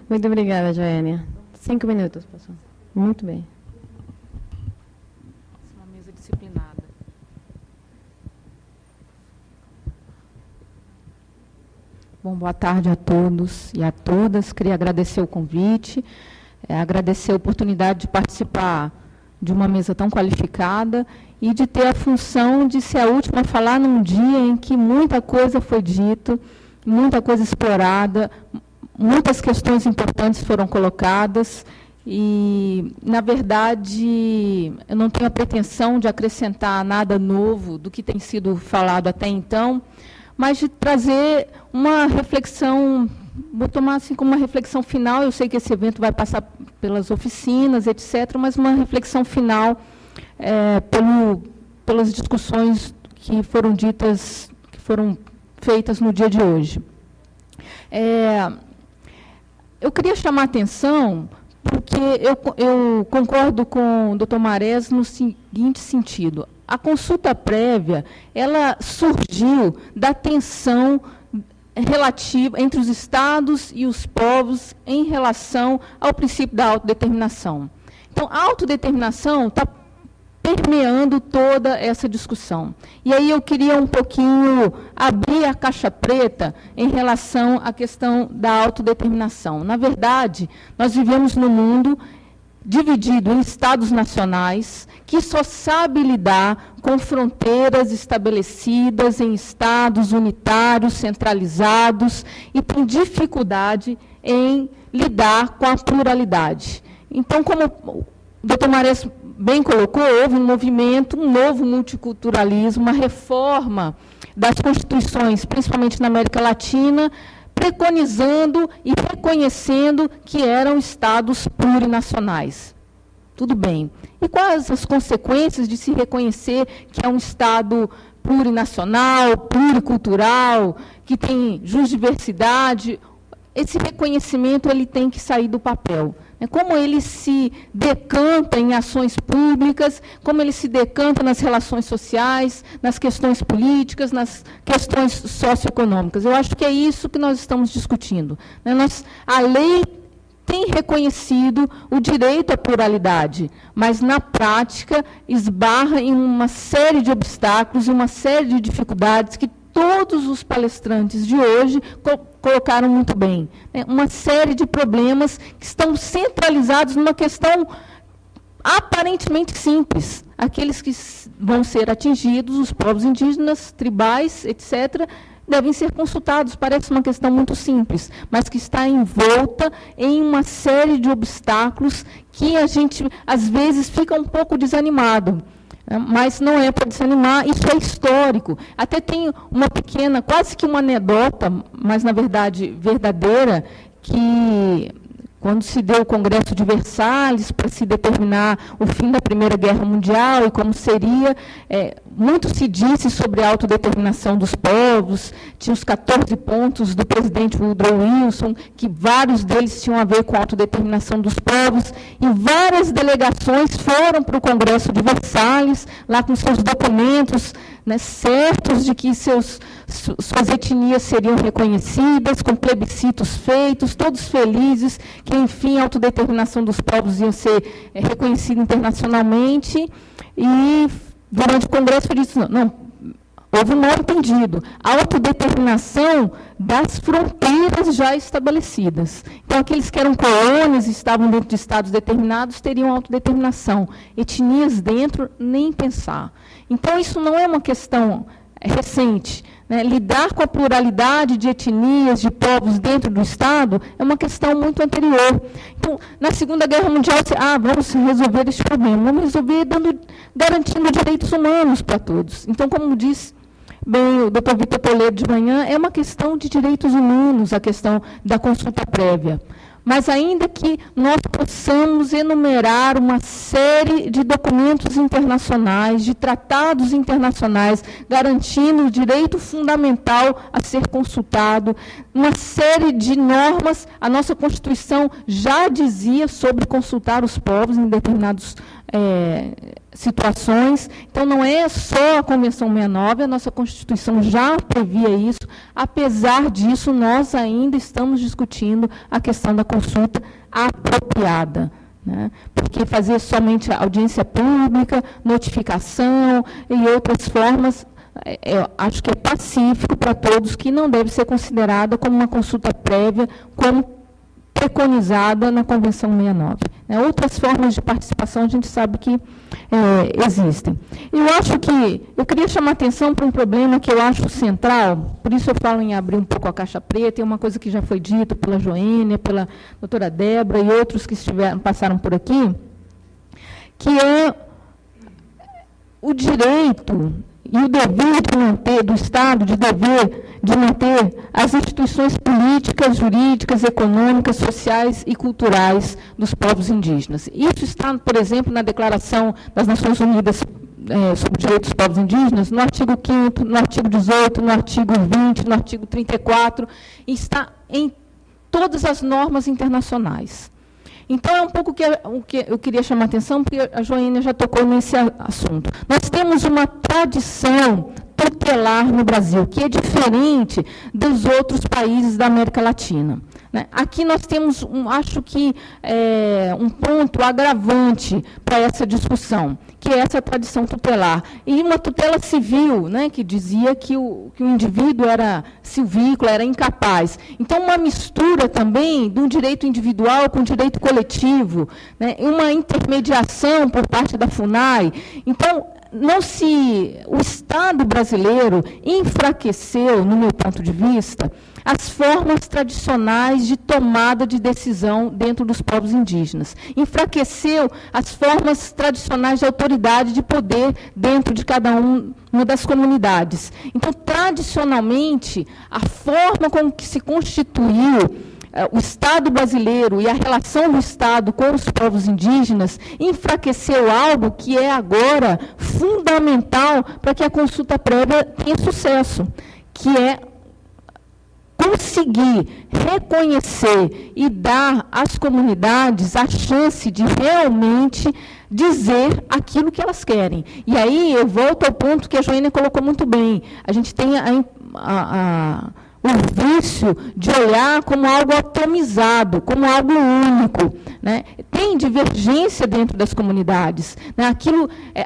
Muito obrigada, Joênia. 5 minutos, professor. Muito bem. Uma mesa disciplinada. Bom, boa tarde a todos e a todas. Queria agradecer o convite, agradecer a oportunidade de participar de uma mesa tão qualificada e de ter a função de ser a última a falar num dia em que muita coisa foi dita, muita coisa explorada, muitas questões importantes foram colocadas e, na verdade, eu não tenho a pretensão de acrescentar nada novo do que tem sido falado até então, mas de trazer uma reflexão, vou tomar assim como uma reflexão final. Eu sei que esse evento vai passar pelas oficinas, etc., mas uma reflexão final pelas discussões que foram ditas, que foram feitas no dia de hoje. Eu queria chamar a atenção, porque eu concordo com o doutor Marés no seguinte sentido. A consulta prévia, ela surgiu da tensão relativa entre os estados e os povos em relação ao princípio da autodeterminação. Então, a autodeterminação está permeando toda essa discussão. E aí eu queria um pouquinho abrir a caixa preta em relação à questão da autodeterminação. Na verdade, nós vivemos num mundo dividido em estados nacionais, que só sabe lidar com fronteiras estabelecidas em estados unitários, centralizados, e tem dificuldade em lidar com a pluralidade. Então, como o doutor Marés bem colocou, houve um movimento, um novo multiculturalismo, uma reforma das constituições, principalmente na América Latina, preconizando e reconhecendo que eram estados plurinacionais. Tudo bem. E quais as consequências de se reconhecer que é um estado plurinacional, pluricultural, que tem jusdiversidade? Esse reconhecimento ele tem que sair do papel. Como ele se decanta em ações públicas, como ele se decanta nas relações sociais, nas questões políticas, nas questões socioeconômicas. Eu acho que é isso que nós estamos discutindo. A lei tem reconhecido o direito à pluralidade, mas, na prática, esbarra em uma série de obstáculos, uma série de dificuldades que todos os palestrantes de hoje colocaram muito bem. Uma série de problemas que estão centralizados numa questão aparentemente simples. Aqueles que vão ser atingidos, os povos indígenas, tribais, etc., devem ser consultados. Parece uma questão muito simples, mas que está envolta em uma série de obstáculos que a gente, às vezes, fica um pouco desanimado. Mas não é para desanimar, isso é histórico. Até tem uma pequena, quase que uma anedota, mas, na verdade, verdadeira, que, quando se deu o Congresso de Versalhes para se determinar o fim da Primeira Guerra Mundial e como seria, muito se disse sobre a autodeterminação dos povos, tinha os 14 pontos do presidente Woodrow Wilson, que vários deles tinham a ver com a autodeterminação dos povos, e várias delegações foram para o Congresso de Versalhes, lá com seus documentos, certos de que suas etnias seriam reconhecidas, com plebiscitos feitos, todos felizes, que, enfim, a autodeterminação dos povos ia ser reconhecida internacionalmente, e durante o Congresso foi dito, não, houve um mal-entendido, a autodeterminação das fronteiras já estabelecidas. Então, aqueles que eram colônias e estavam dentro de estados determinados teriam autodeterminação. Etnias dentro, nem pensar. Então, isso não é uma questão recente. Lidar com a pluralidade de etnias, de povos dentro do Estado, é uma questão muito anterior. Então, na Segunda Guerra Mundial, vamos resolver esse problema. Vamos resolver garantindo direitos humanos para todos. Então, como disse bem o doutor Vitor Toledo de manhã, é uma questão de direitos humanos, a questão da consulta prévia. Mas ainda que nós possamos enumerar uma série de documentos internacionais, de tratados internacionais, garantindo o direito fundamental a ser consultado, uma série de normas, a nossa Constituição já dizia sobre consultar os povos em determinados situações. Então, não é só a Convenção 69, a nossa Constituição já previa isso. Apesar disso, nós ainda estamos discutindo a questão da consulta apropriada, né? Porque fazer somente audiência pública, notificação e outras formas, eu acho que é pacífico para todos, que não deve ser considerada como uma consulta prévia, como preconizada na Convenção 69. Outras formas de participação a gente sabe que existem. Eu queria chamar a atenção para um problema que eu acho central, por isso eu falo em abrir um pouco a caixa preta, é uma coisa que já foi dita pela Joênia, pela doutora Débora e outros que passaram por aqui, que é o direito e o dever do Estado de manter as instituições políticas, jurídicas, econômicas, sociais e culturais dos povos indígenas. Isso está, por exemplo, na Declaração das Nações Unidas sobre os Direitos dos Povos Indígenas, no artigo 5º, no artigo 18, no artigo 20, no artigo 34, e está em todas as normas internacionais. Então, é um pouco o que eu queria chamar a atenção, porque a Joênia já tocou nesse assunto. Nós temos uma tradição tutelar no Brasil, que é diferente dos outros países da América Latina, né? Aqui nós temos, acho que, um ponto agravante para essa discussão, que é essa tradição tutelar. E uma tutela civil, né, que dizia que o indivíduo era silvícola, era incapaz. Então, uma mistura também de um direito individual com um direito coletivo, né, uma intermediação por parte da FUNAI. Então, o Estado brasileiro enfraqueceu, no meu ponto de vista, as formas tradicionais de tomada de decisão dentro dos povos indígenas. Enfraqueceu as formas tradicionais de autoridade, de poder dentro de cada uma das comunidades. Então, tradicionalmente, a forma como que se constituiu o Estado brasileiro e a relação do Estado com os povos indígenas enfraqueceu algo que é agora fundamental para que a consulta prévia tenha sucesso, que é conseguir reconhecer e dar às comunidades a chance de realmente dizer aquilo que elas querem. E aí eu volto ao ponto que a Joênia colocou muito bem. A gente tem o vício de olhar como algo atomizado, como algo único, né? Tem divergência dentro das comunidades, né?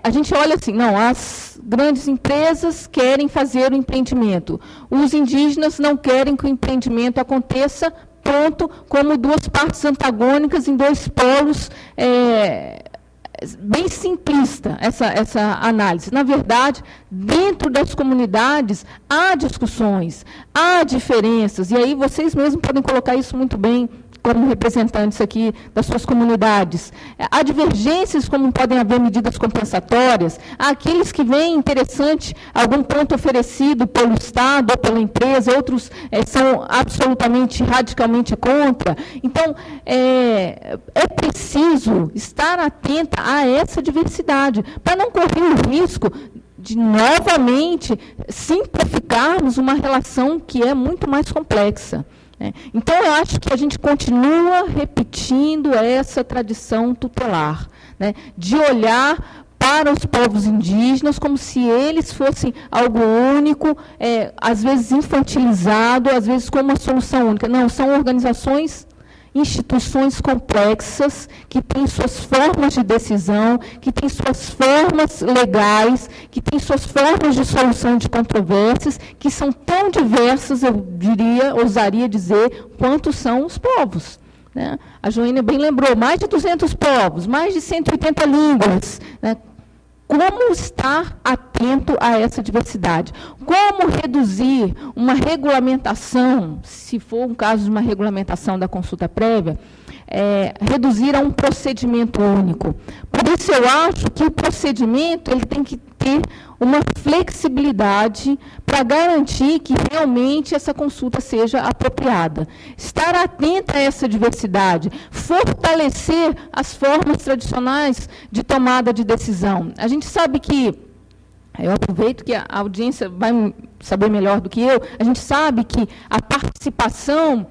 A gente olha assim, não, as grandes empresas querem fazer o empreendimento, os indígenas não querem que o empreendimento aconteça, pronto, como duas partes antagônicas em dois polos, bem simplista essa análise. Na verdade, dentro das comunidades há discussões, há diferenças, e aí vocês mesmos podem colocar isso muito bem como representantes aqui das suas comunidades. Há divergências, como podem haver medidas compensatórias, há aqueles que veem interessante algum ponto oferecido pelo Estado ou pela empresa, outros são absolutamente, radicalmente contra. Então, é preciso estar atenta a essa diversidade, para não correr o risco de, novamente, simplificarmos uma relação que é muito mais complexa. Então, eu acho que a gente continua repetindo essa tradição tutelar, né, de olhar para os povos indígenas como se eles fossem algo único, às vezes infantilizado, às vezes como uma solução única. Não, são organizações, instituições complexas, que têm suas formas de decisão, que têm suas formas legais, que têm suas formas de solução de controvérsias, que são tão diversas, eu ousaria dizer, quanto são os povos, né? A Joênia bem lembrou, mais de 200 povos, mais de 180 línguas, né? Como estar atento a essa diversidade? Como reduzir uma regulamentação, se for um caso de uma regulamentação da consulta prévia, reduzir a um procedimento único? Por isso, eu acho que o procedimento ele tem que ter uma flexibilidade para garantir que realmente essa consulta seja apropriada. Estar atenta a essa diversidade, fortalecer as formas tradicionais de tomada de decisão. A gente sabe que eu aproveito que a audiência vai saber melhor do que eu, a gente sabe que a participação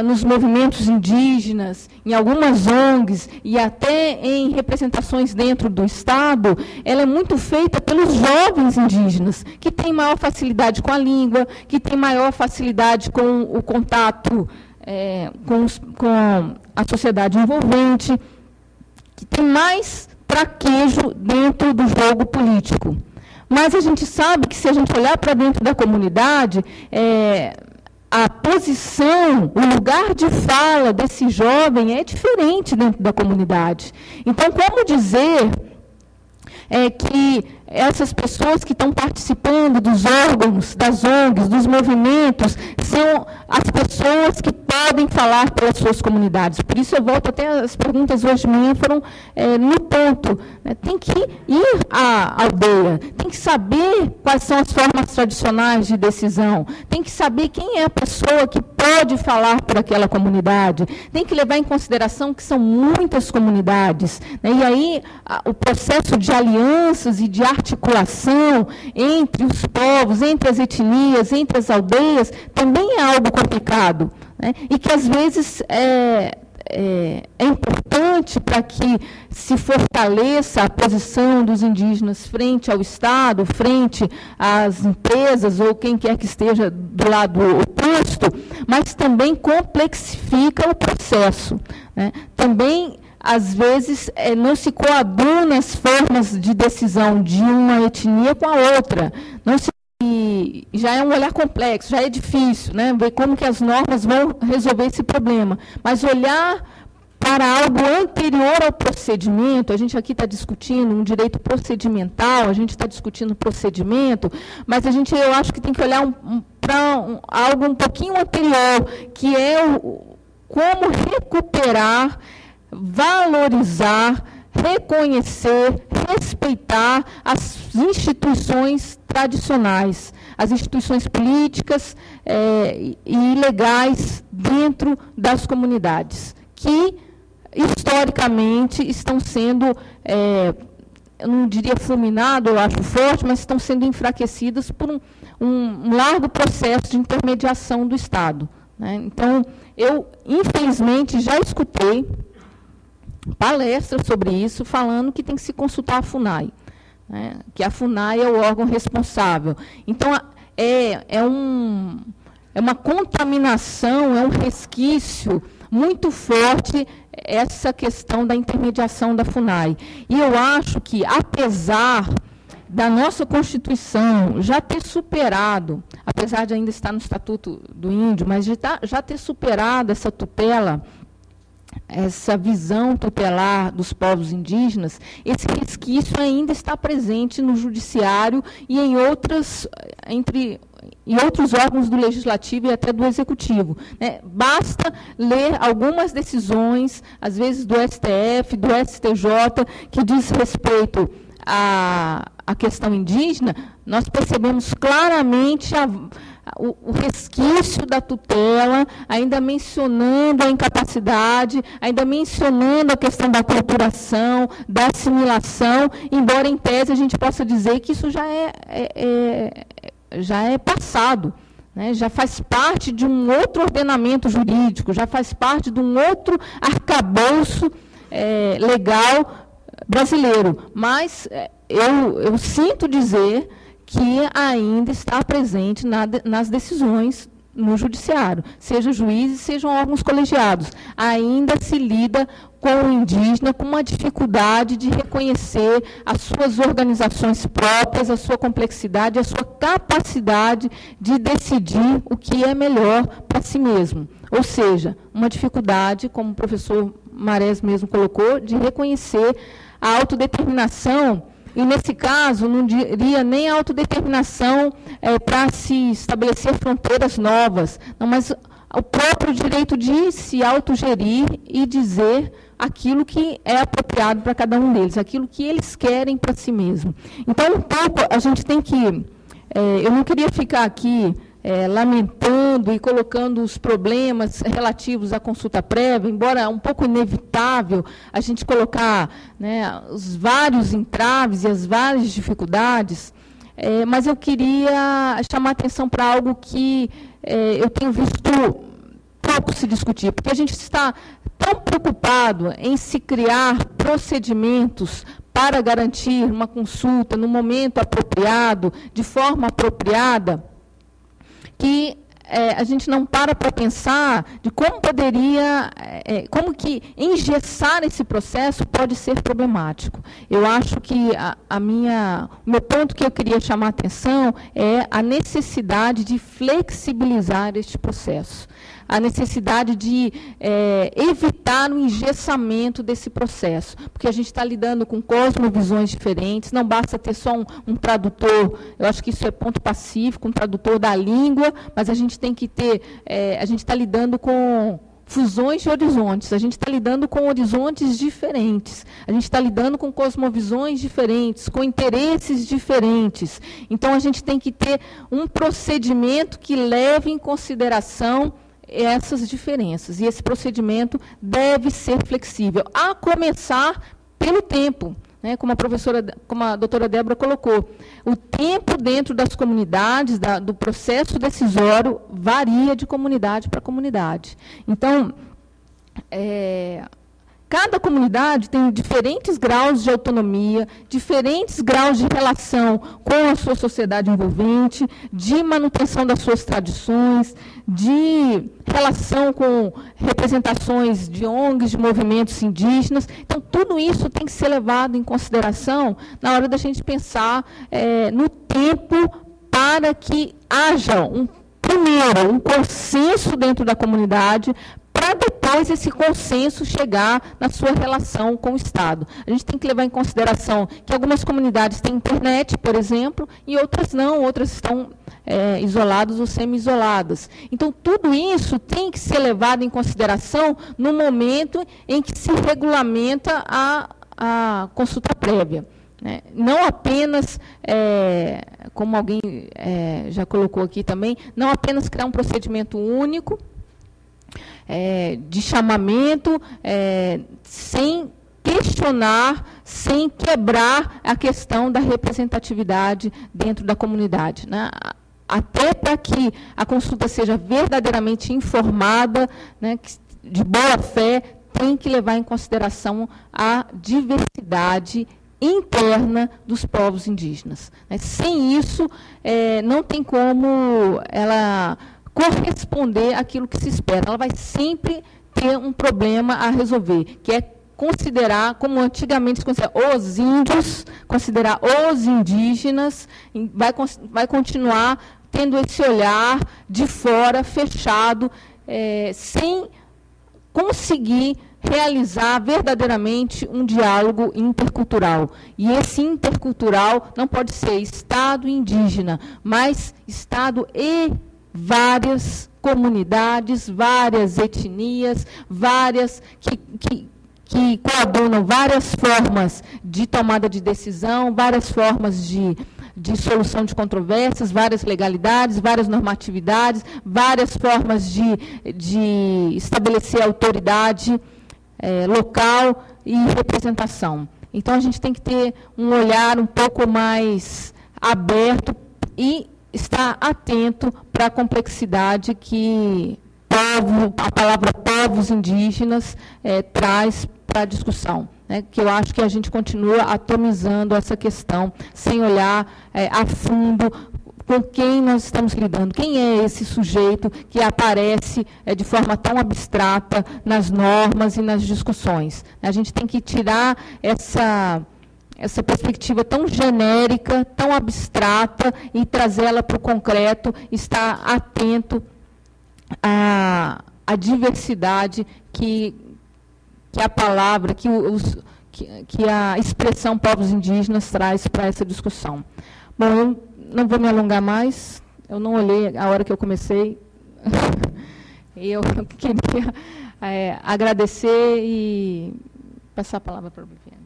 nos movimentos indígenas, em algumas ONGs e até em representações dentro do Estado, ela é muito feita pelos jovens indígenas, que têm maior facilidade com a língua, que têm maior facilidade com o contato com a sociedade envolvente, que tem mais traquejo dentro do jogo político. Mas a gente sabe que, se a gente olhar para dentro da comunidade, a posição, o lugar de fala desse jovem é diferente dentro da comunidade. Então, como dizer que essas pessoas que estão participando dos órgãos, das ONGs, dos movimentos, são as pessoas que podem falar pelas suas comunidades? Por isso eu volto, até as perguntas hoje de manhã foram no ponto. Né? Tem que ir à aldeia, tem que saber quais são as formas tradicionais de decisão, tem que saber quem é a pessoa que pode falar por aquela comunidade, tem que levar em consideração que são muitas comunidades. Né? E aí o processo de alianças e de articulação entre os povos, entre as etnias, entre as aldeias, também é algo complicado, né? E que, às vezes, é importante para que se fortaleça a posição dos indígenas frente ao Estado, frente às empresas, ou quem quer que esteja do lado oposto, mas também complexifica o processo, né? Também, às vezes, não se coaduna as formas de decisão de uma etnia com a outra. Já é um olhar complexo, já é difícil, né, ver como que as normas vão resolver esse problema. Mas olhar para algo anterior ao procedimento, a gente aqui está discutindo um direito procedimental, a gente está discutindo procedimento, mas eu acho que tem que olhar para algo um pouquinho anterior, que é como recuperar, valorizar, reconhecer, respeitar as instituições tradicionais, as instituições políticas e legais dentro das comunidades, que historicamente estão sendo, eu não diria fulminado, eu acho forte, mas estão sendo enfraquecidas por um largo processo de intermediação do Estado. Né? Então, eu, infelizmente, já escutei palestras sobre isso, falando que tem que se consultar a FUNAI, né? Que a FUNAI é o órgão responsável. Então, é uma contaminação, é um resquício muito forte essa questão da intermediação da FUNAI. E eu acho que, apesar da nossa Constituição já ter superado, apesar de ainda estar no Estatuto do Índio, mas já ter superado essa tutela, essa visão tutelar dos povos indígenas, esse resquício ainda está presente no judiciário e em outros órgãos do legislativo e até do executivo. Né? Basta ler algumas decisões, às vezes do STF, do STJ, que diz respeito à questão indígena, nós percebemos claramente o resquício da tutela, ainda mencionando a incapacidade, ainda mencionando a questão da aculturação, da assimilação, embora em tese a gente possa dizer que isso já é passado, né? Já faz parte de um outro ordenamento jurídico, já faz parte de um outro arcabouço legal brasileiro. Mas eu sinto dizer que ainda está presente nas decisões no judiciário, seja juízes, sejam órgãos colegiados. Ainda se lida com o indígena com uma dificuldade de reconhecer as suas organizações próprias, a sua complexidade, a sua capacidade de decidir o que é melhor para si mesmo. Ou seja, uma dificuldade, como o professor Marés mesmo colocou, de reconhecer a autodeterminação. E, nesse caso, não diria nem autodeterminação para se estabelecer fronteiras novas, não, mas o próprio direito de se autogerir e dizer aquilo que é apropriado para cada um deles, aquilo que eles querem para si mesmo. Então, um pouco, a gente tem que... eu não queria ficar aqui lamentando e colocando os problemas relativos à consulta prévia, embora um pouco inevitável a gente colocar, né, os vários entraves e as várias dificuldades, mas eu queria chamar a atenção para algo que eu tenho visto pouco se discutir, porque a gente está tão preocupado em se criar procedimentos para garantir uma consulta no momento apropriado, de forma apropriada, que a gente não para pensar de como poderia, como que engessar esse processo pode ser problemático. Eu acho que o meu ponto que eu queria chamar a atenção é a necessidade de flexibilizar este processo, a necessidade de evitar o engessamento desse processo, porque a gente está lidando com cosmovisões diferentes, não basta ter só um tradutor, eu acho que isso é ponto pacífico, um tradutor da língua, mas a gente tem que ter, a gente está lidando com fusões de horizontes, a gente está lidando com horizontes diferentes, a gente está lidando com cosmovisões diferentes, com interesses diferentes. Então, a gente tem que ter um procedimento que leve em consideração essas diferenças, e esse procedimento deve ser flexível, a começar pelo tempo, né, como a doutora Débora colocou. O tempo dentro das comunidades, do processo decisório, varia de comunidade para comunidade. Então, cada comunidade tem diferentes graus de autonomia, diferentes graus de relação com a sua sociedade envolvente, de manutenção das suas tradições, de relação com representações de ONGs, de movimentos indígenas. Então, tudo isso tem que ser levado em consideração na hora da gente pensar no tempo para que haja primeiro, um consenso dentro da comunidade, para depois esse consenso chegar na sua relação com o Estado. A gente tem que levar em consideração que algumas comunidades têm internet, por exemplo, e outras não, outras estão isoladas ou semi-isoladas. Então, tudo isso tem que ser levado em consideração no momento em que se regulamenta a consulta prévia. Né? Não apenas, como alguém já colocou aqui também, não apenas criar um procedimento único, de chamamento, sem questionar, sem quebrar a questão da representatividade dentro da comunidade, né? Até para que a consulta seja verdadeiramente informada, né, de boa fé, tem que levar em consideração a diversidade interna dos povos indígenas. Né? Sem isso, não tem como ela corresponder àquilo que se espera. Ela vai sempre ter um problema a resolver, que é considerar, como antigamente se considerava, os índios, considerar os indígenas, vai continuar tendo esse olhar de fora, fechado, sem conseguir realizar verdadeiramente um diálogo intercultural. E esse intercultural não pode ser Estado indígena, mas Estado e várias comunidades, várias etnias, várias que coadunam várias formas de tomada de decisão, várias formas de solução de controvérsias, várias legalidades, várias normatividades, várias formas de estabelecer autoridade local e representação. Então, a gente tem que ter um olhar um pouco mais aberto e estar atento para a complexidade que a palavra povos indígenas traz para a discussão, né? Que eu acho que a gente continua atomizando essa questão, sem olhar a fundo com quem nós estamos lidando, quem é esse sujeito que aparece de forma tão abstrata nas normas e nas discussões. A gente tem que tirar essa perspectiva tão genérica, tão abstrata, e trazê-la para o concreto, estar atento à diversidade que a palavra, que a expressão povos indígenas traz para essa discussão. Bom, eu não vou me alongar mais, eu não olhei a hora que eu comecei. Eu queria agradecer e passar a palavra para o Viviane.